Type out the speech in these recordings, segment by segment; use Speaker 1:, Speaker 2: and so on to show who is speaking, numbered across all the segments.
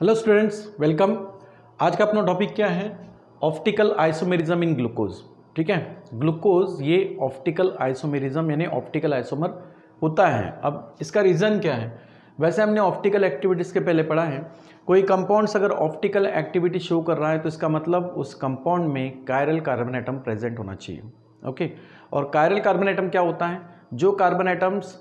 Speaker 1: Hello students, welcome. आज का अपना टॉपिक क्या है? Optical isomerism in glucose. ठीक है, ग्लूकोज ये ऑप्टिकल आइसोमेरिज्म यानी ऑप्टिकल आइसोमर होता है। अब इसका रीज़न क्या है? वैसे हमने ऑप्टिकल एक्टिविटीज़ के पहले पढ़ा है, कोई कंपाउंड्स अगर ऑप्टिकल एक्टिविटी शो कर रहा है तो इसका मतलब उस कंपाउंड में कायरल कार्बन एटम प्रेजेंट होना चाहिए। ओके, और कायरल कार्बन एटम क्या होता है? जो कार्बन एटम्स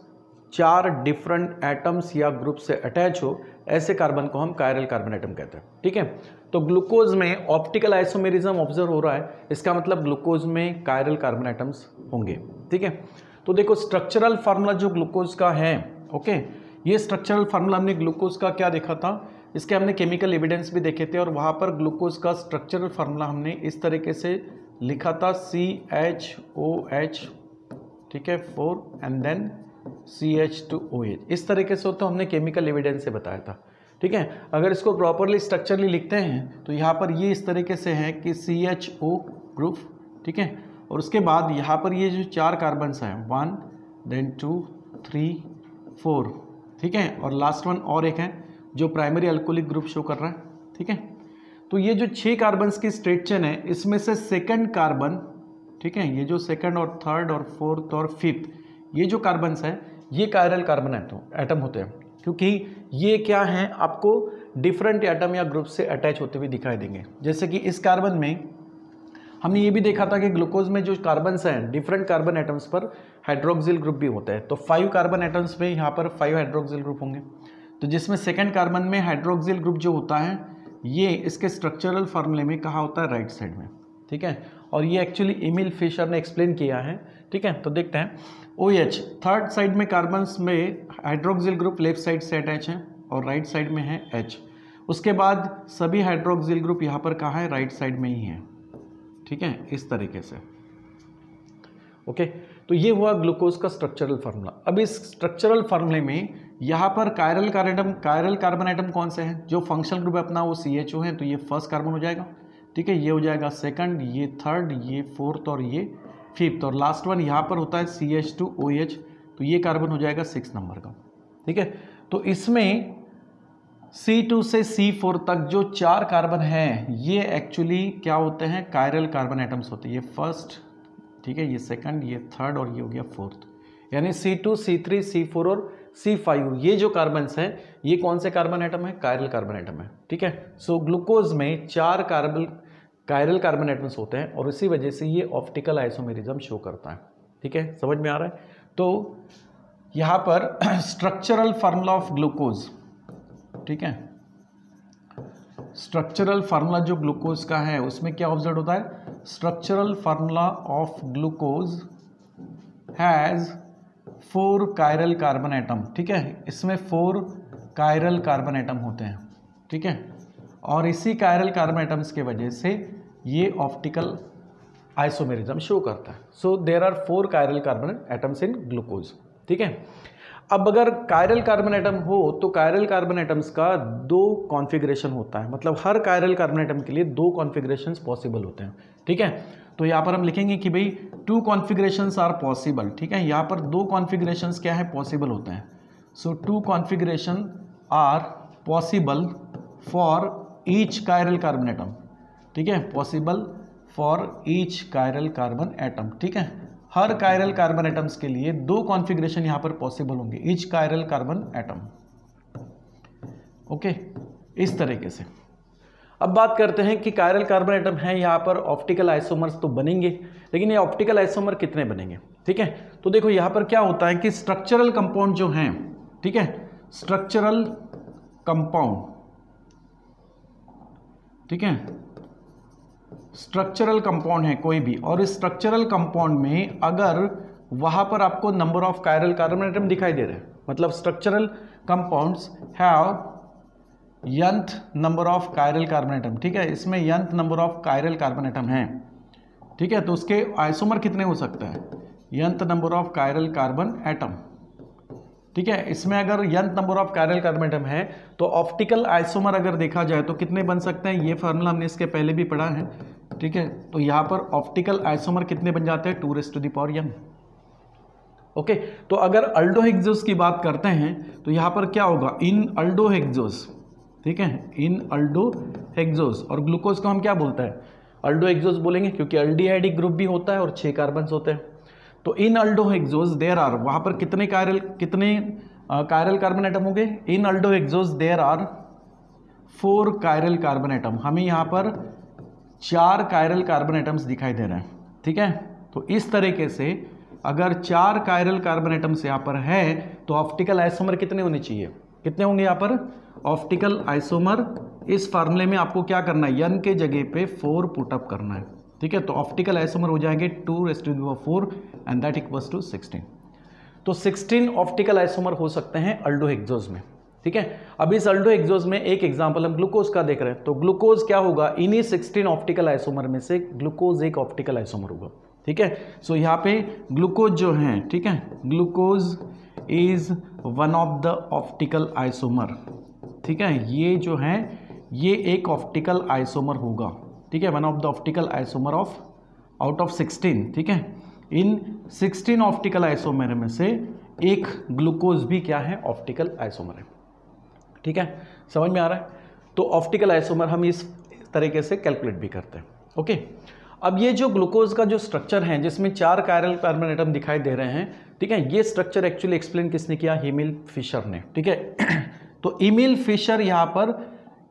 Speaker 1: 4 डिफरेंट एटम्स या ग्रुप से अटैच हो, ऐसे कार्बन को हम कायरल कार्बन एटम कहते हैं। ठीक है, तो ग्लूकोज में ऑप्टिकल आइसोमेरिज्म ऑब्जर्व हो रहा है, इसका मतलब ग्लूकोज में कायरल कार्बन एटम्स होंगे। ठीक है, तो देखो स्ट्रक्चरल फार्मूला जो ग्लूकोज का है, ओके, ये स्ट्रक्चरल फार्मूला हमने ग्लूकोज का क्या देखा था, इसके हमने केमिकल एविडेंस भी देखे थे और वहाँ पर ग्लूकोज का स्ट्रक्चरल फार्मूला हमने इस तरीके से लिखा था CHOH, ठीक है, 4 एंड देन CH2OH, इस तरीके से तो हमने केमिकल एविडेंस से बताया था। ठीक है, अगर इसको प्रॉपरली स्ट्रक्चरली लिखते हैं तो यहाँ पर ये इस तरीके से है कि CHO ग्रुप, ठीक है, और उसके बाद यहाँ पर ये जो 4 कार्बन्स हैं 1 देन 2 3 4, ठीक है, और लास्ट वन और एक है जो प्राइमरी अल्कोहलिक ग्रुप शो कर रहा है। ठीक है, तो ये जो 6 कार्बन्स की स्ट्रेट चेन है, इसमें से सेकंड कार्बन, ठीक है, ये जो सेकंड और थर्ड और फोर्थ और फिफ्थ ये जो कार्बन्स हैं ये कायरल कार्बन एटम होते हैं, क्योंकि ये क्या हैं, आपको डिफरेंट एटम या ग्रुप से अटैच होते हुए दिखाई देंगे। जैसे कि इस कार्बन में हमने ये भी देखा था कि ग्लूकोज में जो कार्बन्स हैं डिफरेंट कार्बन एटम्स पर हाइड्रोक्सिल ग्रुप भी होता है, तो 5 कार्बन एटम्स पे यहाँ पर 5 हाइड्रोक्सिल ग्रुप होंगे। तो जिसमें सेकेंड कार्बन में हाइड्रोक्सिल ग्रुप जो होता है ये इसके स्ट्रक्चरल फार्मूले में कहा होता है राइट साइड में। ठीक है, और ये एक्चुअली एमिल फिशर ने एक्सप्लेन किया है। ठीक है, तो देखते हैं OH थर्ड साइड में कार्बन्स में हाइड्रोक्सिल ग्रुप लेफ्ट साइड से अटैच है और राइट साइड में है H। उसके बाद सभी हाइड्रोक्सिल ग्रुप यहाँ पर कहाँ है, राइट साइड में ही है। ठीक है, इस तरीके से। ओके, तो ये हुआ ग्लूकोज का स्ट्रक्चरल फार्मूला। अब इस स्ट्रक्चरल फार्मूले में यहाँ पर कायरल कार्बन एटम कौन से हैं? जो फंक्शनल ग्रुप है अपना वो CHO है, तो ये फर्स्ट कार्बन हो जाएगा। ठीक है, ये हो जाएगा सेकंड, ये थर्ड, ये फोर्थ और ये फिफ्थ, और लास्ट वन यहाँ पर होता है CH2OH, तो ये कार्बन हो जाएगा 6 नंबर का। ठीक है, तो इसमें C2 से C4 तक जो 4 कार्बन हैं ये एक्चुअली क्या होते हैं, कायरल कार्बन एटम्स होते हैं। ये फर्स्ट, ठीक है, ये सेकंड, ये थर्ड और ये हो गया फोर्थ, यानी C2 C3 C4 और C5 ये जो कार्बन्स हैं ये कौन से कार्बन एटम है, कायरल कार्बन एटम है। ठीक है, सो ग्लूकोज में 4 कायरल कार्बन एटम्स होते हैं और इसी वजह से ये ऑप्टिकल आइसोमेरिज्म शो करता है। ठीक है, समझ में आ रहा है? तो यहाँ पर स्ट्रक्चरल फार्मूला ऑफ ग्लूकोज, ठीक है, स्ट्रक्चरल फार्मूला जो ग्लूकोज का है उसमें क्या ऑब्जर्व होता है, structural formula of glucose has 4 chiral carbon atom. ठीक है, इसमें 4 कायरल कार्बन एटम होते हैं। ठीक है, और इसी कायरल कार्बन एटम्स के वजह से ये ऑप्टिकल आइसोमेरिज्म शो करता है। So there are 4 chiral carbon atoms in glucose. ठीक है, अब अगर कायरल कार्बन एटम हो तो कायरल कार्बन एटम्स का 2 कॉन्फ़िगरेशन होता है, मतलब हर कायरल कार्बन एटम के लिए 2 कॉन्फ़िगरेशंस पॉसिबल होते हैं। ठीक है, तो यहाँ पर हम लिखेंगे कि भाई 2 कॉन्फ़िगरेशंस आर पॉसिबल। ठीक है, यहाँ पर 2 कॉन्फ़िगरेशंस क्या है, पॉसिबल होते हैं। So 2 configuration are possible for each chiral carbon atom. ठीक है, possible for each chiral carbon atom. ठीक है, हर कायरल कार्बन एटम्स के लिए 2 कॉन्फ़िगरेशन यहाँ पर पॉसिबल होंगे, each chiral carbon atom. Okay, इस तरीके से। अब बात करते हैं कि कायरल कार्बन एटम है यहाँ पर ऑप्टिकल आइसोमर्स तो बनेंगे, लेकिन ये ऑप्टिकल आइसोमर कितने बनेंगे? ठीक है, तो देखो यहाँ पर क्या होता है कि स्ट्रक्चरल कंपाउंड जो हैं, ठीक है, स्ट्रक्चरल कंपाउंड, ठीक है, स्ट्रक्चरल कंपाउंड है कोई भी, और इस स्ट्रक्चरल कंपाउंड में अगर वहां पर आपको number of chiral carbon atom दिखाई दे रहे हैं, मतलब structural compounds have nth number of chiral carbon atom. ठीक है, इसमें nth number of chiral carbon atom है। ठीक है, तो उसके आइसोमर कितने हो सकते हैं, nth number of chiral carbon atom. ठीक है, इसमें अगर nth number of chiral carbon atom है तो ऑप्टिकल आइसोमर अगर देखा जाए तो कितने बन सकते हैं, ये फार्मूला हमने इसके पहले भी पढ़ा है। ठीक है, तो यहाँ पर ऑप्टिकल आइसोमर कितने बन जाते हैं, 2n। ओके, तो अगर अल्डोहेक्सोस की बात करते हैं तो यहाँ पर क्या होगा, इन अल्डोहेक्सोस, ठीक है, इन अल्डो हेक्सोस। और ग्लूकोज को हम क्या बोलते हैं, अल्डो हेक्सोस बोलेंगे, क्योंकि एल्डिहाइडिक ग्रुप भी होता है और 6 कार्बन होते हैं। तो in aldohexoses there are, वहां पर कितने कायरल कार्बन एटम हो गए, in aldohexoses there are 4 chiral carbon atom. हमें यहाँ पर 4 कायरल कार्बन एटम्स दिखाई दे रहे हैं, ठीक है। तो इस तरीके से अगर 4 कायरल कार्बन एटम्स यहाँ पर है तो ऑप्टिकल आइसोमर कितने होने चाहिए, कितने होंगे यहाँ पर ऑप्टिकल आइसोमर। इस फार्मूले में आपको क्या करना है, n के जगह पे 4 पुटअप करना है, ठीक है। तो ऑप्टिकल आइसोमर हो जाएंगे 2⁴ एंड दैट इक्वल्स टू 16। तो 16 ऑप्टिकल आइसोमर हो सकते हैं अल्डो हेक्सोस में, ठीक है। अब इस अल्डो हेक्सोस में एक एग्जांपल हम ग्लूकोज का देख रहे हैं। तो ग्लूकोज क्या होगा, इन्हीं 16 ऑप्टिकल आइसोमर में से ग्लूकोज एक ऑप्टिकल आइसोमर होगा, ठीक है। सो यहाँ पे ग्लूकोज जो है, ठीक है, glucose is one of the optical isomer, ठीक है। ये जो है ये एक ऑप्टिकल आइसोमर होगा, ठीक है, one of the optical isomer of out of 16, ठीक है। इन 16 ऑप्टिकल आइसोमर में से एक ग्लूकोज भी क्या है, ऑप्टिकल आइसोमर है, ठीक है। समझ में आ रहा है। तो ऑप्टिकल आइसोमर हम इस तरीके से कैलकुलेट भी करते हैं, ओके। अब ये जो ग्लूकोज का जो स्ट्रक्चर है जिसमें 4 कायरल कार्बन एटम दिखाई दे रहे हैं, ठीक है, ये स्ट्रक्चर एक्चुअली एक्सप्लेन किसने किया, एमिल फिशर ने, ठीक है। तो एमिल फिशर यहाँ पर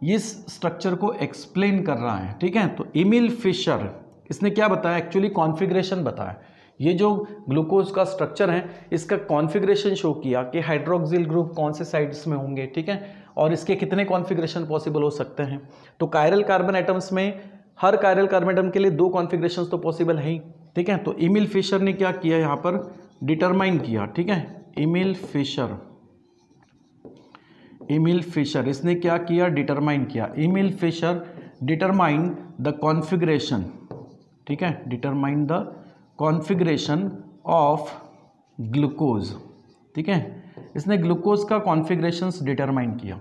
Speaker 1: इस स्ट्रक्चर को एक्सप्लेन कर रहा है, ठीक है। तो एमिल फिशर इसने क्या बताया, एक्चुअली कॉन्फ़िगरेशन बताया। ये जो ग्लूकोज का स्ट्रक्चर है इसका कॉन्फ़िगरेशन शो किया कि हाइड्रोक्सिल ग्रुप कौन से साइड्स में होंगे, ठीक है, और इसके कितने कॉन्फ़िगरेशन पॉसिबल हो सकते हैं। तो कायरल कार्बन एटम्स में हर कायरल कार्बन एटम के लिए 2 कॉन्फ़िगरेशंस तो पॉसिबल है ही, ठीक है। तो एमिल फिशर ने क्या किया, यहाँ पर डिटरमाइन किया, ठीक है। एमिल फिशर इसने क्या किया, डिटरमाइन किया। Emil Fischer determine the configuration, ठीक है, determine the configuration of glucose, ठीक है। इसने ग्लूकोज का कॉन्फ़िगरेशंस डिटरमाइन किया,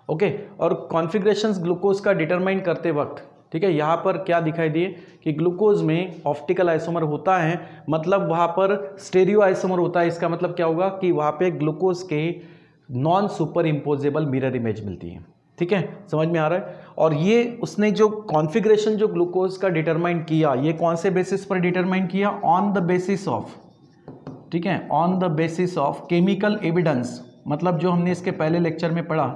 Speaker 1: ओके। और कॉन्फ़िगरेशंस ग्लूकोज का डिटरमाइन करते वक्त, ठीक है, यहाँ पर क्या दिखाई दिए कि ग्लूकोज में ऑप्टिकल आइसोमर होता है, मतलब वहाँ पर स्टेरियो आइसोमर होता है। इसका मतलब क्या होगा कि वहाँ पे ग्लूकोज के non super imposable mirror image मिलती है, ठीक है। समझ में आ रहा है। और ये उसने जो कॉन्फ़िगरेशन जो ग्लूकोज का डिटरमाइन किया, ये कौन से बेसिस पर डिटरमाइन किया, ऑन द बेसिस ऑफ, ठीक है, on the basis of chemical evidence. मतलब जो हमने इसके पहले लेक्चर में पढ़ा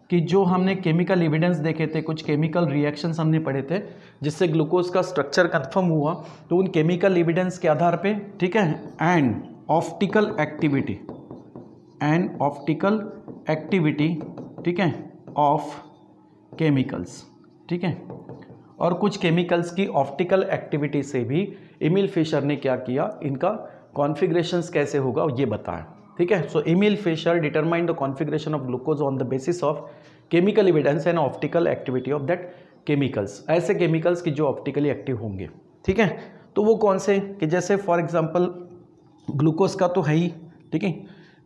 Speaker 1: कि जो हमने केमिकल एविडेंस देखे थे, कुछ केमिकल रिएक्शंस हमने पढ़े थे जिससे ग्लूकोज का स्ट्रक्चर कंफर्म हुआ, तो उन केमिकल एविडेंस के आधार पे, ठीक है, एंड ऑप्टिकल एक्टिविटी, ठीक है, ऑफ केमिकल्स, ठीक है। और कुछ केमिकल्स की ऑप्टिकल एक्टिविटी से भी एमिल फिशर ने क्या किया, इनका कॉन्फ़िगरेशंस कैसे होगा ये बताया, ठीक है। So Emil Fischer determine the configuration of glucose on the basis of chemical evidence and optical activity of that chemicals. ऐसे केमिकल्स की जो ऑप्टिकली एक्टिव होंगे, ठीक है। तो वो कौन से, कि जैसे फॉर एग्जांपल ग्लूकोज का तो है ही, ठीक है,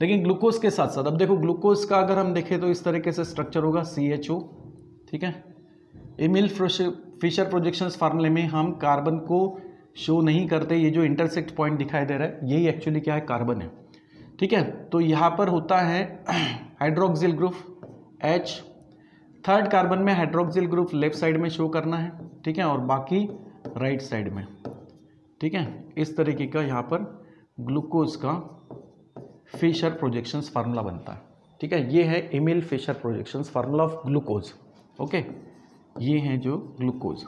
Speaker 1: लेकिन ग्लूकोज के साथ साथ अब देखो ग्लूकोज का अगर हम देखें तो इस तरीके से स्ट्रक्चर होगा CHO, ठीक है। एमिल फिशर प्रोजेक्शंस फार्मूले में हम कार्बन को शो नहीं करते, ये जो इंटरसेक्ट पॉइंट दिखाई दे रहा है यही एक्चुअली क्या है, कार्बन है, ठीक है। तो यहाँ पर होता है hydroxyl group H, 3rd carbon में हाइड्रोक्सिल ग्रुप लेफ्ट साइड में शो करना है, ठीक है, और बाकी राइट साइड में, ठीक है। इस तरीके का यहाँ पर ग्लूकोज का फिशर प्रोजेक्शंस फार्मूला बनता है, ठीक है। ये है Emil Fischer projections formula of glucose, okay. ये है जो ग्लूकोज।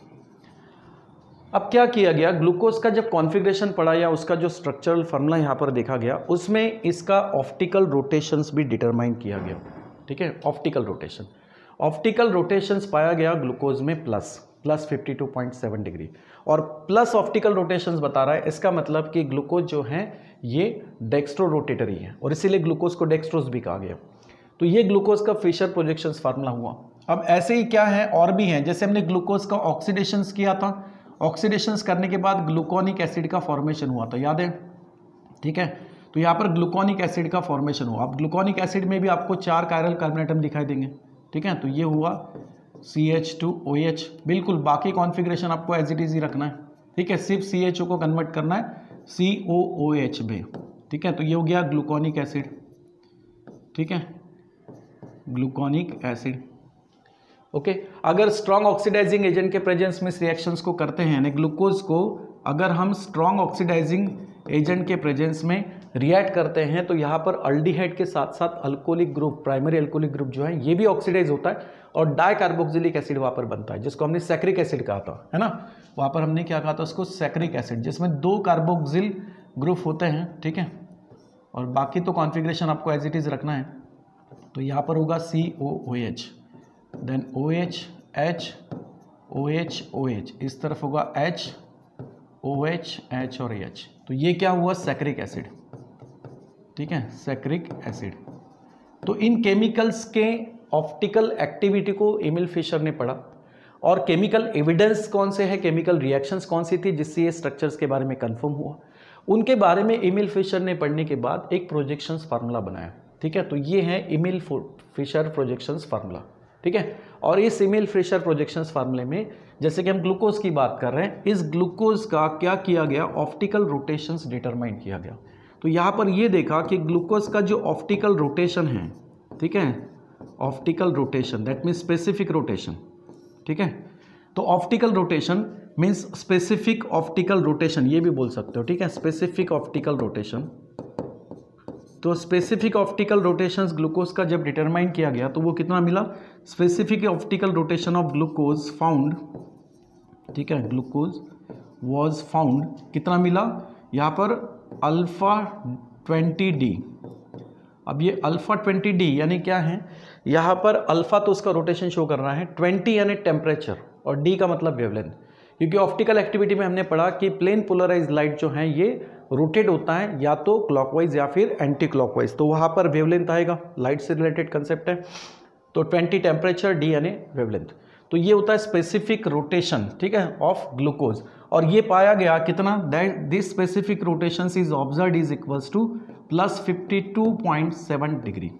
Speaker 1: अब क्या किया गया, ग्लूकोज का जब कॉन्फ़िगरेशन पढ़ा या उसका जो स्ट्रक्चरल फार्मूला यहाँ पर देखा गया, उसमें इसका ऑप्टिकल रोटेशंस भी डिटरमाइन किया गया, ठीक है। ऑप्टिकल रोटेशंस पाया गया ग्लूकोज में प्लस 52.7 डिग्री, और प्लस ऑप्टिकल रोटेशंस बता रहा है, इसका मतलब कि ग्लूकोज जो है ये डेक्स्ट्रो रोटेटरी है और इसीलिए ग्लूकोज को डेक्स्ट्रोज भी कहा गया। तो ये ग्लूकोज का फिशर प्रोजेक्शंस फार्मूला हुआ। अब ऐसे ही क्या है, और भी है, जैसे हमने ग्लूकोज का ऑक्सीडेशंस किया था, ऑक्सीडेशंस करने के बाद ग्लूकोनिक एसिड का फॉर्मेशन हुआ था, याद है, ठीक है। तो यहाँ पर ग्लूकोनिक एसिड का फॉर्मेशन हुआ। अब ग्लूकोनिक एसिड में भी आपको 4 कायरल कार्बन एटम दिखाई देंगे, ठीक है। तो ये हुआ CH2OH, बिल्कुल बाकी कॉन्फ़िगरेशन आपको एज इट इज ही रखना है, ठीक है, सिर्फ CHO को कन्वर्ट करना है COOH में, ठीक है। तो ये हो गया ग्लूकोनिक एसिड, ठीक है, ग्लूकोनिक एसिड, ओके अगर स्ट्रॉन्ग ऑक्सीडाइजिंग एजेंट के प्रेजेंस में इस रिएक्शंस को करते हैं, यानी ग्लूकोज को अगर हम स्ट्रॉन्ग ऑक्सीडाइजिंग एजेंट के प्रेजेंस में रिएक्ट करते हैं तो यहाँ पर अल्डिहाइड के साथ साथ alcoholic group, primary alcoholic group जो है ये भी ऑक्सीडाइज होता है और डाइकार्बोक्सिलिक एसिड वहाँ पर बनता है, जिसको हमने सैक्रिक एसिड कहा था, है ना। वहाँ पर हमने क्या कहा था उसको, सैक्रिक एसिड, जिसमें 2 कार्बोक्सिल ग्रुप होते हैं, ठीक है। और बाकी तो कॉन्फ़िगरेशन आपको एज इट इज़ रखना है। तो यहाँ पर होगा COOH, then OH H OH OH, इस तरफ होगा H OH H और H। तो ये क्या हुआ, सैक्रिक एसिड, ठीक है, सैक्रिक एसिड। तो इन केमिकल्स के ऑप्टिकल एक्टिविटी को एमिल फिशर ने पढ़ा और केमिकल एविडेंस कौन से है, केमिकल रिएक्शंस कौन सी थी जिससे ये स्ट्रक्चर्स के बारे में कंफर्म हुआ, उनके बारे में एमिल फिशर ने पढ़ने के बाद एक प्रोजेक्शंस फार्मूला बनाया, ठीक है। तो ये है एमिल फिशर प्रोजेक्शंस फार्मूला, ठीक है। और इस एमिल फिशर प्रोजेक्शंस फार्मूले में जैसे कि हम ग्लूकोज की बात कर रहे हैं, इस ग्लूकोज का क्या किया गया, ऑप्टिकल रोटेशंस डिटरमाइन किया गया। तो यहाँ पर ये देखा कि ग्लूकोज का जो ऑप्टिकल रोटेशन है, ठीक है, optical rotation that means specific rotation, ठीक है। तो optical rotation means specific optical rotation, ये भी बोल सकते हो, ठीक है, स्पेसिफिक ऑप्टिकल रोटेशन। तो स्पेसिफिक ऑप्टिकल रोटेशंस ग्लूकोज का जब डिटरमाइन किया गया तो वो कितना मिला, specific optical rotation of glucose found, ठीक है, ग्लूकोज वाज फाउंड, कितना मिला यहाँ पर अल्फा 20D। अब ये अल्फा 20D यानी क्या है, यहाँ पर अल्फा तो उसका रोटेशन शो कर रहा है, 20 यानी टेम्परेचर और D का मतलब वेवलेंथ, क्योंकि ऑप्टिकल एक्टिविटी में हमने पढ़ा कि प्लेन पोलराइज लाइट जो है ये रोटेट होता है या तो क्लॉकवाइज या फिर एंटी क्लॉकवाइज, तो वहाँ पर वेवलेंथ आएगा, लाइट से रिलेटेड कंसेप्ट है। तो 20 टेम्परेचर, D यानी वेवलेंथ, तो ये होता है स्पेसिफिक रोटेशन, ठीक है, ऑफ ग्लूकोज। और ये पाया गया कितना, that this specific rotation is observed is equals to +52.7 degree,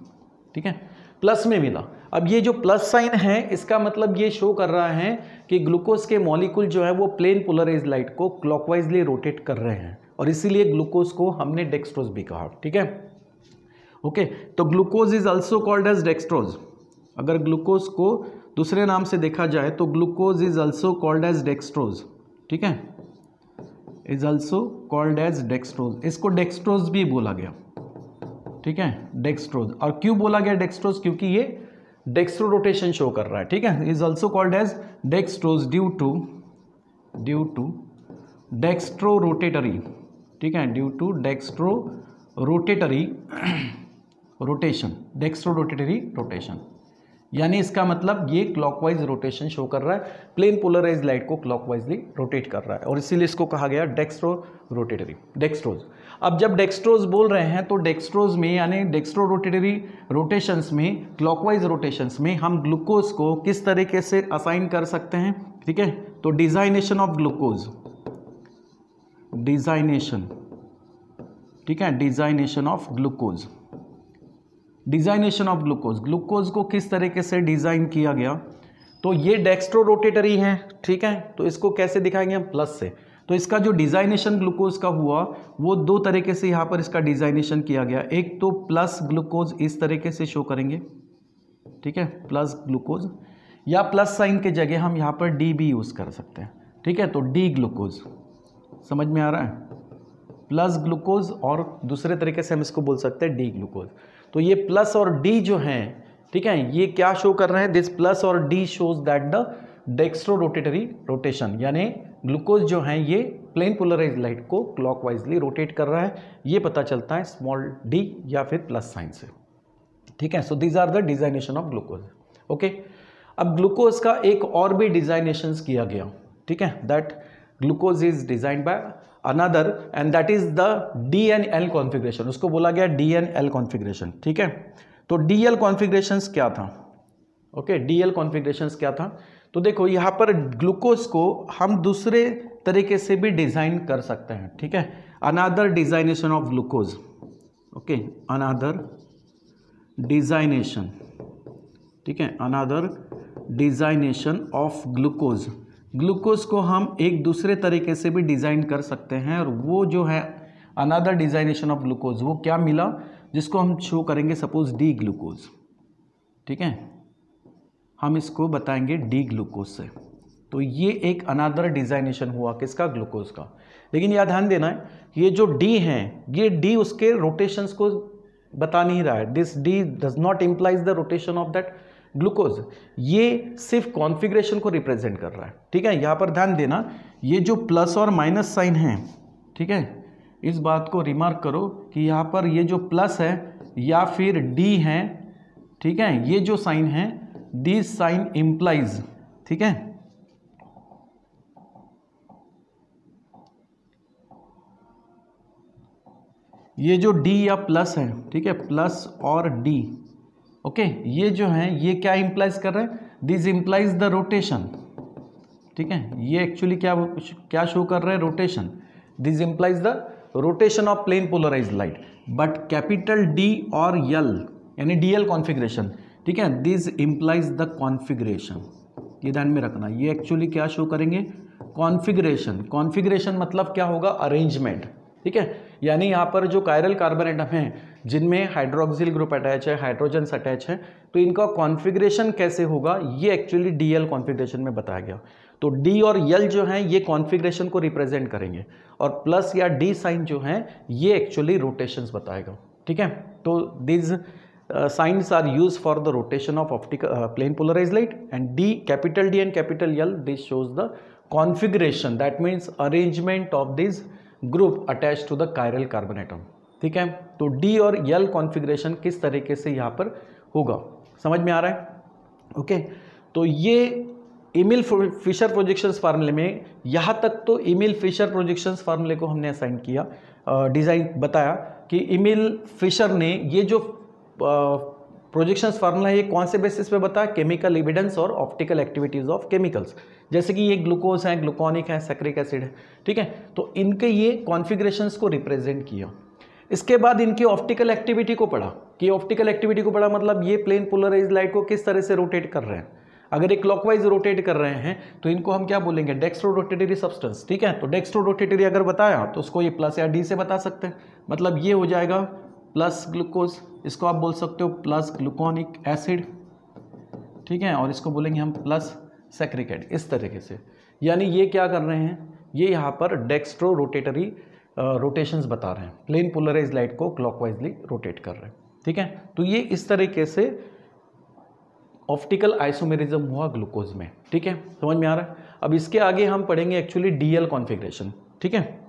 Speaker 1: ठीक है, प्लस में मिला। अब ये जो प्लस साइन है इसका मतलब ये शो कर रहा है कि ग्लूकोज के मॉलिक्यूल जो है वो प्लेन पोलराइज लाइट को क्लॉकवाइजली रोटेट कर रहे हैं और इसीलिए ग्लूकोज को हमने डेक्सट्रोज भी कहा, ठीक है, ओके। तो glucose is also called as dextrose, अगर ग्लूकोज को दूसरे नाम से देखा जाए तो glucose is also called as dextrose, ठीक है, is also called as dextrose, इसको डेक्सट्रोज भी बोला गया, ठीक है, डेक्सट्रोज। और क्यों बोला गया डेक्सट्रोज, क्योंकि ये डेक्स्ट्रो रोटेशन शो कर रहा है, ठीक है, is also called as dextrose due to dextro rotatory, ठीक है, due to dextro rotatory rotation, dextro rotatory rotation, यानी इसका मतलब ये क्लॉकवाइज रोटेशन शो कर रहा है, प्लेन पोलराइज लाइट को क्लॉकवाइजली रोटेट कर रहा है और इसीलिए इसको कहा गया डेक्स्ट्रो रोटेटरी, डेक्सट्रोज। अब जब डेक्सट्रोज बोल रहे हैं तो डेक्सट्रोज में यानी डेक्स्ट्रो रोटेटरी रोटेशंस में, क्लॉकवाइज रोटेशंस में हम ग्लूकोज को किस तरीके से असाइन कर सकते हैं, ठीक है। तो डिजाइनेशन ऑफ ग्लूकोज, डिजाइनेशन, ठीक है, designation of glucose, designation of glucose, glucose को किस तरीके से डिजाइन किया गया, तो ये डेक्स्ट्रो रोटेटरी है, ठीक है, तो इसको कैसे दिखाएंगे हम, प्लस से। तो इसका जो डिजाइनेशन ग्लूकोज का हुआ वो 2 तरीके से यहाँ पर इसका डिजाइनेशन किया गया, एक तो प्लस ग्लूकोज इस तरीके से शो करेंगे, ठीक है, प्लस ग्लूकोज, या प्लस साइन के जगह हम यहाँ पर D भी यूज कर सकते हैं, ठीक है। तो D ग्लूकोज, समझ में आ रहा है, प्लस ग्लूकोज, और दूसरे तरीके से हम इसको बोल सकते हैं D ग्लूकोज। तो ये प्लस और D जो हैं, ठीक है, ये क्या शो कर रहे हैं, दिस प्लस और D shows that the dextro rotatory rotation, यानी ग्लूकोज जो है ये प्लेन पोलराइज लाइट को क्लॉकवाइजली रोटेट कर रहा है, ये पता चलता है स्मॉल d या फिर प्लस साइन से, ठीक है। So these are the designation of glucose, okay. अब ग्लूकोज का एक और भी डिजाइनेशन किया गया, ठीक है, that glucose is designed by another and that is the DNL configuration, उसको बोला गया DNL कॉन्फ़िगरेशन, ठीक है। तो DL कॉन्फ़िगरेशंस क्या था, ओके, DL कॉन्फ़िगरेशंस क्या था, तो देखो यहाँ पर ग्लूकोज को हम दूसरे तरीके से भी डिजाइन कर सकते हैं, ठीक है, another designation of glucose, okay, another designation, ठीक है, another designation of glucose, glucose को हम एक दूसरे तरीके से भी डिजाइन कर सकते हैं और वो जो है अनदर डिजाइनेशन ऑफ ग्लूकोज, वो क्या मिला जिसको हम शो करेंगे, सपोज D ग्लूकोज, ठीक है, हम इसको बताएंगे डी ग्लूकोज से। तो ये एक अनदर डिजाइनेशन हुआ किसका, ग्लूकोज का। लेकिन यह ध्यान देना है ये जो डी हैं, ये डी उसके रोटेशंस को बता नहीं रहा है। This D does not implies the rotation of that glucose, ये सिर्फ कॉन्फ़िगरेशन को रिप्रेजेंट कर रहा है। ठीक है, यहाँ पर ध्यान देना, ये जो प्लस और माइनस साइन है, ठीक है, इस बात को रिमार्क करो कि यहाँ पर ये जो प्लस है या फिर डी है, ठीक है, ये जो साइन है, दिस साइन इम्प्लाइज, ठीक है, ये जो डी या प्लस है, ठीक है, प्लस और डी, ओके, ये जो है ये क्या इंप्लाइज कर रहे हैं, दिस इंप्लाइज द रोटेशन। ठीक है, ये एक्चुअली क्या शो कर रहे हैं, rotation. This implies the rotation of plane polarized light. But capital D और यल यानी डीएल कॉन्फ़िगरेशन, ठीक है, दिस इंप्लाइज द कॉन्फ़िगरेशन। ये ध्यान में रखना, ये एक्चुअली क्या शो करेंगे, कॉन्फ़िगरेशन। कॉन्फ़िगरेशन मतलब क्या होगा, अरेंजमेंट। ठीक है, यानी यहाँ पर जो कायरल कार्बन एटम हैं जिनमें हाइड्रोक्सिल ग्रुप अटैच है, हाइड्रोजन्स अटैच है, तो इनका कॉन्फ़िगरेशन कैसे होगा, ये एक्चुअली डीएल कॉन्फ़िगरेशन में बताया गया। तो डी और यल जो हैं ये कॉन्फ़िगरेशन को रिप्रेजेंट करेंगे, और प्लस या डी साइन जो हैं ये एक्चुअली रोटेशंस बताएगा। ठीक है, तो this signs are used for the rotation of optical plane polarized light, and D, capital D and capital L, this shows the configuration, that means arrangement of this group attached to the chiral carbon atom। ठीक है, तो D और L configuration किस तरीके से यहाँ पर होगा, समझ में आ रहा है। ओके, तो ये एमिल फिशर प्रोजेक्शंस फार्मूले में, यहाँ तक तो एमिल फिशर प्रोजेक्शंस फार्मूले को हमने असाइन किया, डिज़ाइन बताया कि एमिल फिशर ने ये जो प्रोजेक्शंस फार्मूला है ये कौन से बेसिस पे बताया, केमिकल एविडेंस और ऑप्टिकल एक्टिविटीज ऑफ केमिकल्स। जैसे कि ये ग्लूकोज है, ग्लूकोनिक है, सैक्रिक एसिड है। ठीक है, तो इनके ये कॉन्फ़िगरेशंस को रिप्रेजेंट किया। इसके बाद इनकी ऑप्टिकल एक्टिविटी को पढ़ा कि ऑप्टिकल एक्टिविटी को पढ़ा मतलब ये प्लेन पोलराइज्ड लाइट को किस तरह से रोटेट कर रहे हैं। अगर ये क्लॉकवाइज रोटेट कर रहे हैं तो इनको हम क्या बोलेंगे, डेक्स्ट्रो रोटेटरी सब्सटेंस। ठीक है, तो डेक्स्ट्रो रोटेटरी अगर बताया तो उसको ये प्लस या डी से बता सकते हैं, मतलब ये हो जाएगा प्लस ग्लूकोज, इसको आप बोल सकते हो प्लस ग्लूकोनिक एसिड। ठीक है, और इसको बोलेंगे हम प्लस सैक्रिक एसिड, इस तरीके से। यानी ये क्या कर रहे हैं, ये यहाँ पर डेक्स्ट्रो रोटेटरी रोटेशंस बता रहे हैं, प्लेन पोलराइज्ड लाइट को क्लॉकवाइजली रोटेट कर रहे हैं। ठीक है, तो ये इस तरीके से ऑप्टिकल आइसोमेरिज्म हुआ ग्लूकोज में। ठीक है, समझ में आ रहा है। अब इसके आगे हम पढ़ेंगे एक्चुअली डीएल कॉन्फ़िगरेशन। ठीक है,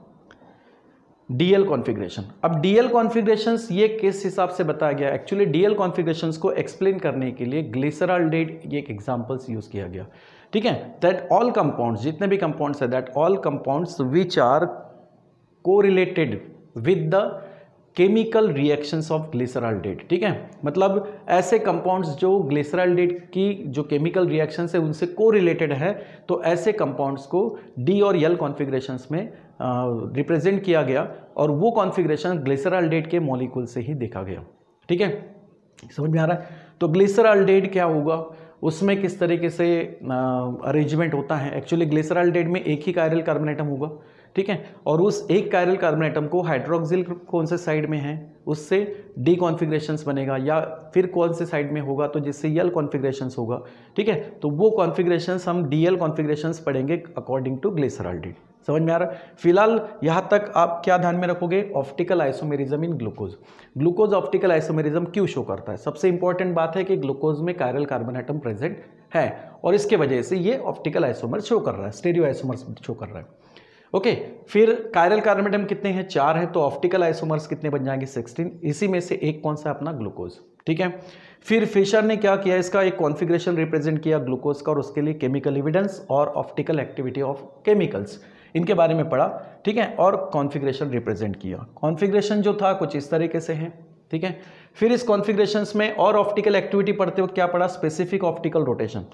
Speaker 1: डीएल कॉन्फ़िगरेशन। अब डीएल कॉन्फ़िगरेशंस ये किस हिसाब से बताया गया, एक्चुअली डीएल कॉन्फ़िगरेशंस को एक्सप्लेन करने के लिए ग्लिसरॉल्डेट ये एक एग्जांपल्स यूज किया गया। ठीक है, दैट ऑल कंपाउंड्स, जितने भी कंपाउंड्स है, that all compounds which are correlated with the chemical reactions of glyceraldehyde. ठीक है, मतलब ऐसे कंपाउंड्स जो ग्लिसरॉल्डेट की जो केमिकल रिएक्शंस है उनसे कोरिलेटेड है, तो ऐसे कंपाउंड्स को डी और एल कॉन्फ़िगरेशंस में रिप्रेजेंट किया गया, और वो कॉन्फ़िगरेशन ग्लिसरॉल्डेट के मॉलिक्यूल से ही देखा गया। ठीक है, समझ में आ रहा है। तो ग्लिसरॉल्डेट क्या होगा, उसमें किस तरीके से अरेंजमेंट होता है। एक्चुअली ग्लिसरॉल्डेट में एक ही कायरल कार्बन एटम होगा। ठीक है, और उस एक कायरल कार्बन एटम को हाइड्रोक्सिल कौन से साइड में है उससे डी कॉन्फ़िगरेशंस बनेगा, या फिर कौन से साइड में होगा तो जिससे यल कॉन्फ़िगरेशंस होगा। ठीक है, तो वो कॉन्फ़िगरेशंस हम डीएल कॉन्फ़िगरेशंस पढ़ेंगे अकॉर्डिंग टू ग्लिसरॉल्डेट। समझ में आ रहा है। फिलहाल यहाँ तक आप क्या ध्यान में रखोगे, optical isomerism in glucose. Glucose optical isomerism क्यों शो करता है, सबसे इंपॉर्टेंट बात है कि ग्लूकोज में कायरल कार्बन एटम प्रेजेंट है, और इसके वजह से ये ऑप्टिकल आइसोमर शो कर रहा है, स्टेरियो आइसोमर शो कर रहा है। ओके, फिर कायरल कार्बन एटम कितने हैं, 4 है, तो ऑप्टिकल आइसोमर्स कितने बन जाएंगे, 16। इसी में से एक कौन सा अपना ग्लूकोज। ठीक है, फिर फिशर ने क्या किया, इसका एक कॉन्फ़िगरेशन रिप्रेजेंट किया ग्लूकोज का, और उसके लिए केमिकल एविडेंस और ऑप्टिकल एक्टिविटी ऑफ केमिकल्स, इनके बारे में पढ़ा। ठीक है, और कॉन्फ़िगरेशन रिप्रेजेंट किया। कॉन्फ़िगरेशन जो था कुछ इस तरीके से है। ठीक है, फिर इस कॉन्फ़िगरेशंस में और ऑप्टिकल एक्टिविटी पढ़ते वक्त क्या पढ़ा, स्पेसिफिक ऑप्टिकल रोटेशन।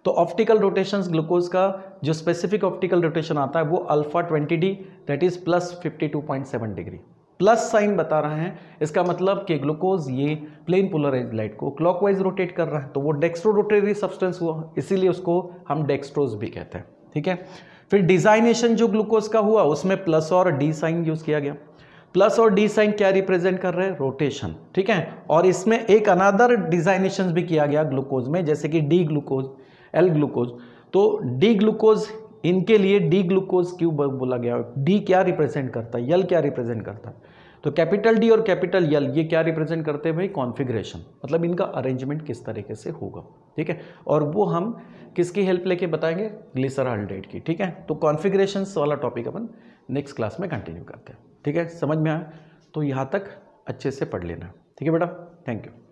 Speaker 1: तो ऑप्टिकल रोटेशंस ग्लूकोज का जो स्पेसिफिक ऑप्टिकल रोटेशन आता है वो alpha 20D, that is plus 52.7 degree. Plus sign बता रहा है, इसका मतलब कि ग्लूकोज ये प्लेन पोलराइज्ड लाइट को क्लॉकवाइज रोटेट कर रहा है, तो वो डेक्स्ट्रो रोटेटरी सब्सटेंस हुआ, इसीलिए उसको हम डेक्स्ट्रोज भी कहते हैं। ठीक है, फिर डिजाइनेशन जो ग्लूकोज का हुआ उसमें प्लस और डी साइन यूज किया गया। प्लस और डी साइन क्या रिप्रेजेंट कर रहे हैं, रोटेशन, ठीक है। और इसमें एक अनदर डिजाइनेशन भी किया गया ग्लूकोज में, जैसे कि डी ग्लूकोज, एल ग्लूकोज। तो डी ग्लूकोज, इनके लिए डी ग्लूकोज क्यों बोला गया, डी क्या रिप्रेजेंट करता है, यल क्या रिप्रेजेंट करता है, तो कैपिटल डी और कैपिटल यल ये क्या रिप्रेजेंट करते हैं भाई, कॉन्फ़िगरेशन, मतलब इनका अरेंजमेंट किस तरीके से होगा, ठीक है। और वो हम किसकी हेल्प लेके बताएंगे, ग्लिसरॉल्डेट की, ठीक है। तो कॉन्फ़िगरेशंस वाला टॉपिक अपन नेक्स्ट क्लास में कंटिन्यू करते हैं, ठीक है। समझ में आया तो यहाँ तक अच्छे से पढ़ लेना, ठीक है बेटा। Thank you.